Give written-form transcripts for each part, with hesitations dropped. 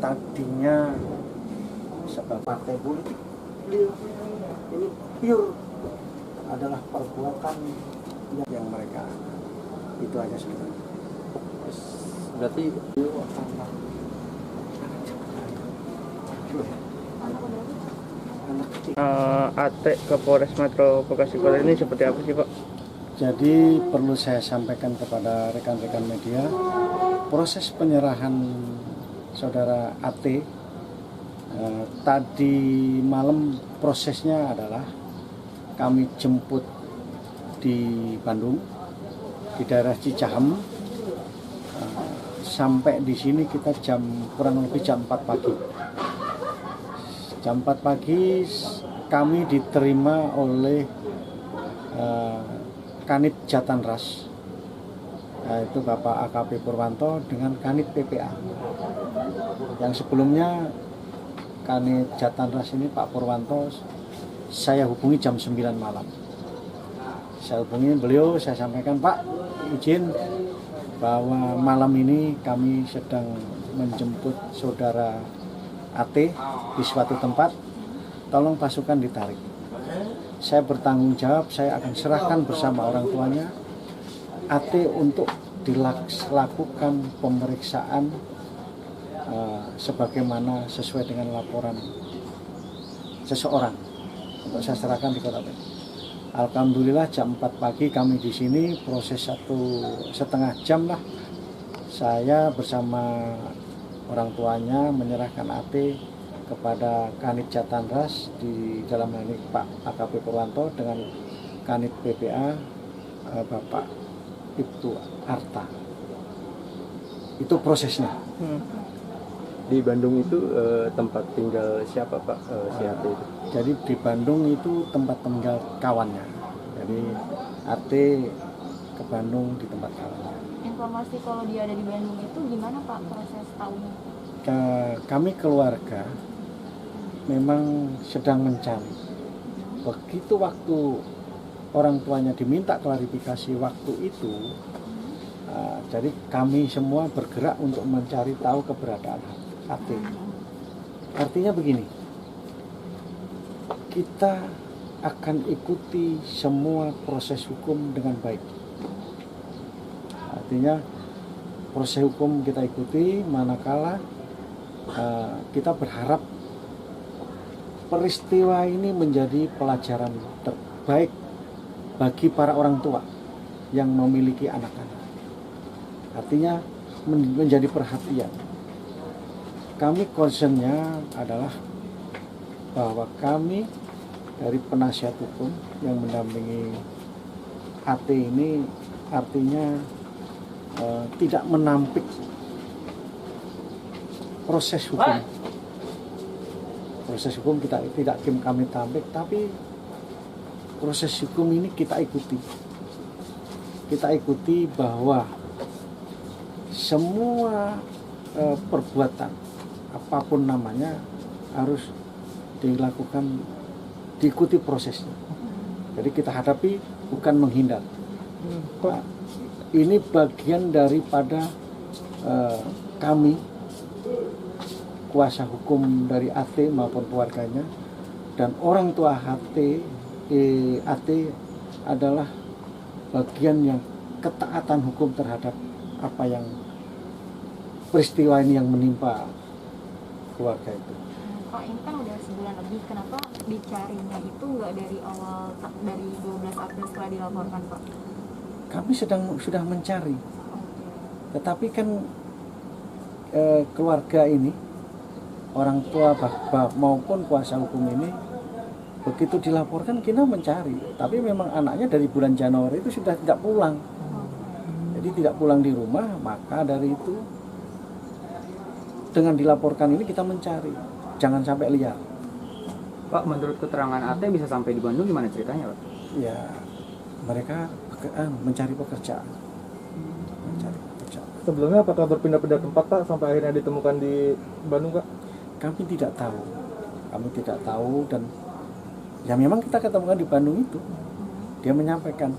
tadinya sebab partai politik, beliau ini pure adalah perbuatan yang mereka itu aja sebenarnya. Berarti AT ke Polres Metro Bekasi Kota ini seperti apa sih Pak? Jadi perlu saya sampaikan kepada rekan-rekan media, proses penyerahan saudara AT tadi malam prosesnya adalah kami jemput di Bandung, di daerah Cicahem. Sampai di sini kita kurang lebih jam 4 pagi. Jam 4 pagi kami diterima oleh Kanit Jatanras, yaitu Bapak AKP Purwanto dengan Kanit PPA. Yang sebelumnya Kanit Jatanras ini Pak Purwanto saya hubungi jam 9 malam. Saya hubungi beliau, saya sampaikan, Pak, izin bahwa malam ini kami sedang menjemput saudara AT di suatu tempat, tolong pasukan ditarik. Saya bertanggung jawab, saya akan serahkan bersama orang tuanya AT untuk dilakukan pemeriksaan sebagaimana sesuai dengan laporan seseorang, untuk saya serahkan di Kota Bandung. Alhamdulillah jam 4 pagi kami di sini, proses 1,5 jam lah. Saya bersama orang tuanya menyerahkan AT kepada Kanit Jatanras, di dalam hal ini Pak AKP Purwanto dengan Kanit PPA Bapak Ibtu Arta. Itu prosesnya. Di Bandung itu tempat tinggal siapa Pak si AT itu? Jadi di Bandung itu tempat tinggal kawannya. Jadi AT ke Bandung di tempat kawannya. Informasi kalau dia ada di Bandung itu gimana Pak proses tahunya? Kami keluarga memang sedang mencari. Begitu waktu orang tuanya diminta klarifikasi waktu itu, jadi kami semua bergerak untuk mencari tahu keberadaan AT. Artinya begini, kita akan ikuti semua proses hukum dengan baik. Artinya proses hukum kita ikuti, manakala kita berharap peristiwa ini menjadi pelajaran terbaik bagi para orang tua yang memiliki anak-anak. Artinya menjadi perhatian. Kami concernnya adalah bahwa kami dari penasihat hukum yang mendampingi AT ini artinya tidak menampik proses hukum. Proses hukum kita tidak kami tampik, tapi proses hukum ini kita ikuti. Kita ikuti bahwa semua perbuatan apapun namanya harus diikuti prosesnya. Jadi kita hadapi, bukan menghindar. Nah, ini bagian daripada kami kuasa hukum dari AT maupun keluarganya, dan orang tua AT adalah bagian yang ketaatan hukum terhadap apa yang peristiwa ini yang menimpa keluarga itu. Pak, ini kan udah sebulan lebih, kenapa dicarinya itu nggak dari awal, dari 12 April setelah dilaporkan Pak? Kami sudah mencari, tetapi kan keluarga ini, orang tua maupun kuasa hukum ini, begitu dilaporkan kita mencari, tapi memang anaknya dari bulan Januari itu sudah tidak pulang, jadi tidak pulang di rumah. Maka dari itu dengan dilaporkan ini kita mencari, jangan sampai liar. Pak, menurut keterangan AT bisa sampai di Bandung gimana ceritanya Pak? Ya, mereka mencari pekerjaan. Sebelumnya apakah berpindah-pindah tempat Pak sampai akhirnya ditemukan di Bandung Pak? Kami tidak tahu, dan ya memang kita ketemukan di Bandung itu. Dia menyampaikan,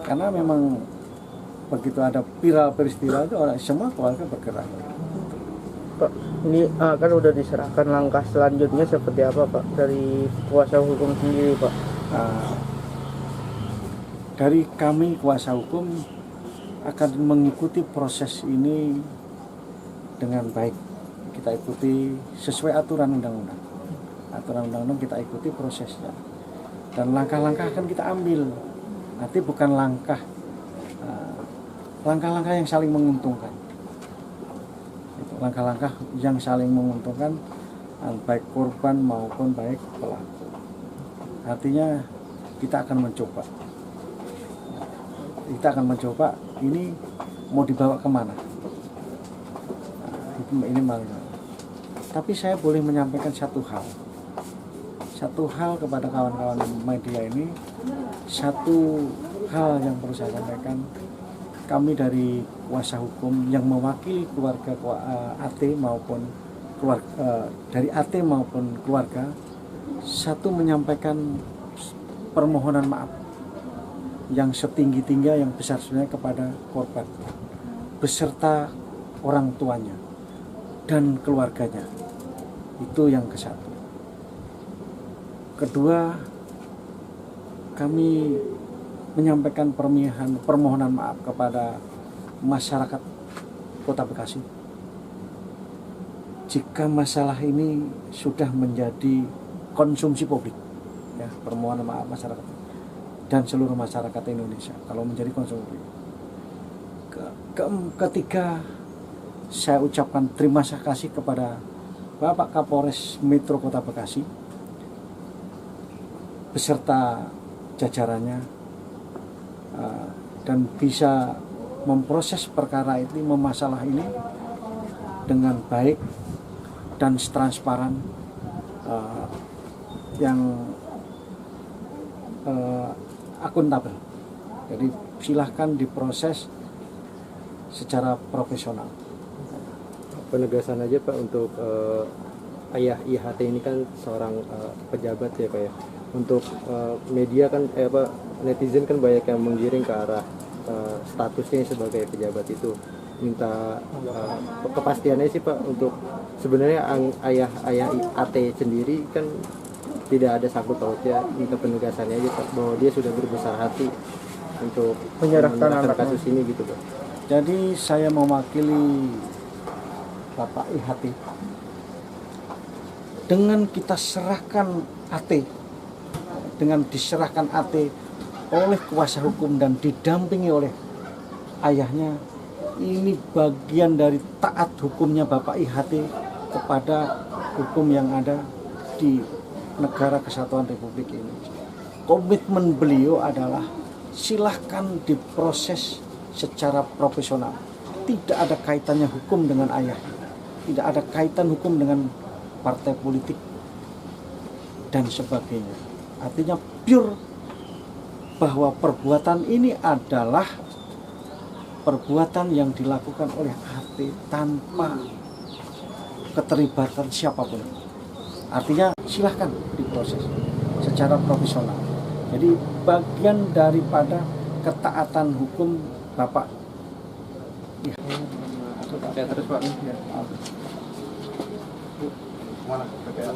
karena memang begitu ada viral peristiwa itu semua keluarga bergerak. Pak, ini kan udah diserahkan, langkah selanjutnya seperti apa Pak dari kuasa hukum sendiri Pak? Uh, dari kami kuasa hukum akan mengikuti proses ini dengan baik. Kita ikuti sesuai aturan undang-undang. Aturan undang-undang kita ikuti prosesnya. Dan langkah-langkah akan kita ambil. Nanti bukan langkah-langkah yang saling menguntungkan. Itu langkah-langkah yang saling menguntungkan baik korban maupun baik pelaku. Artinya kita akan mencoba. Kita akan mencoba ini mau dibawa kemana. Ini malah. Tapi saya boleh menyampaikan satu hal kepada kawan-kawan media ini, satu hal yang perlu saya sampaikan. Kami dari kuasa hukum yang mewakili keluarga AT maupun dari AT maupun keluarga, satu menyampaikan permohonan maaf yang setinggi-tingginya, yang besar-besarnya kepada korban beserta orang tuanya dan keluarganya. Itu yang ke-1. Kedua, kami menyampaikan permohonan maaf kepada masyarakat Kota Bekasi jika masalah ini sudah menjadi konsumsi publik, ya, permohonan maaf masyarakat dan seluruh masyarakat Indonesia kalau menjadi konsumsi publik. Ketiga, saya ucapkan terima kasih kepada Bapak Kapolres Metro Kota Bekasi beserta jajarannya, dan bisa memproses perkara ini, masalah ini dengan baik dan transparan, yang akuntabel. Jadi silahkan diproses secara profesional. Penegasan aja Pak untuk ayah IHT ini kan seorang pejabat ya Pak ya. Untuk media kan netizen kan banyak yang menggiring ke arah statusnya sebagai pejabat itu. Minta kepastiannya sih Pak, untuk sebenarnya ayah AT sendiri kan tidak ada sangkut pautnya. Minta penegasannya aja Pak, bahwa dia sudah berbesar hati untuk menyerahkan kasus ini gitu Pak. Jadi saya mewakili Bapak IHT. Dengan kita serahkan AT, dengan diserahkan AT oleh kuasa hukum dan didampingi oleh ayahnya, ini bagian dari taat hukumnya Bapak IHT kepada hukum yang ada di negara kesatuan Republik Indonesia. Komitmen beliau adalah silahkan diproses secara profesional. Tidak ada kaitannya hukum dengan ayahnya, tidak ada kaitan hukum dengan partai politik dan sebagainya. Artinya pure bahwa perbuatan ini adalah perbuatan yang dilakukan oleh AT tanpa keterlibatan siapapun. Artinya silahkan diproses secara profesional. Jadi bagian daripada ketaatan hukum Bapak. Ya. Saya terus Pak. Ya. Mana PPL?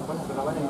Apa namanya?